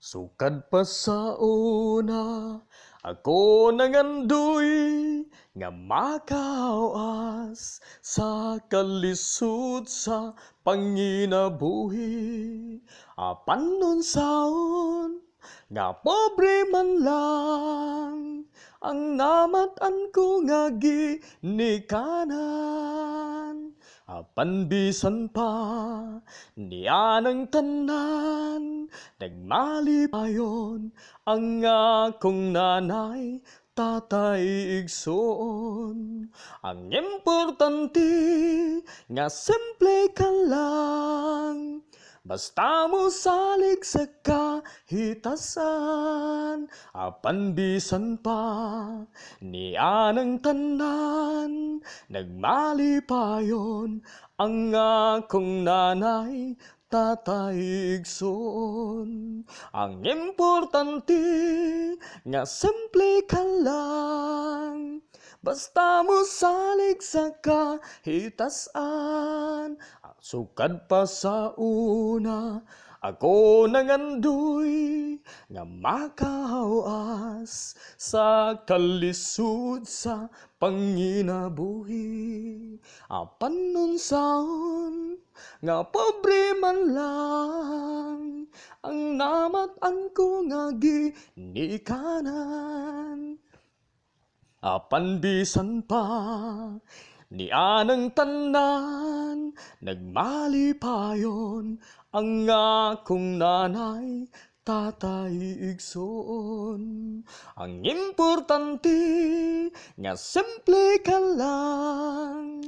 Sukad pa sa una, ako nangandoy nga makawas sa kalisod sa panginabuhi. Apan nun saon nga pobre man lang ang namatan ko nga ginikanan. Apan bisan pa niya ng tanan, nagmalipayon ang akong nanay, tatay, igsoon. Ang importante nga simple ka lang, basta mo salig sa kahitasan. Apan bisan pa niya ng tanan, nagmalipayon ang akong nanay, tatay, igsoon. Ang importante nga simple ka lang, basta mo salig sa kahitasan. Sukad pa sa una, ako nangandoy nga makawas sa kalisod sa panginabuhi. Apan nun saon nga pobre man lang ang namatan ko nga ginikanan. Apan bisan pa niya ng tanan, nagmalipayon ang akong nanay, tatay, igsoon. Ang importante nga simple ka lang,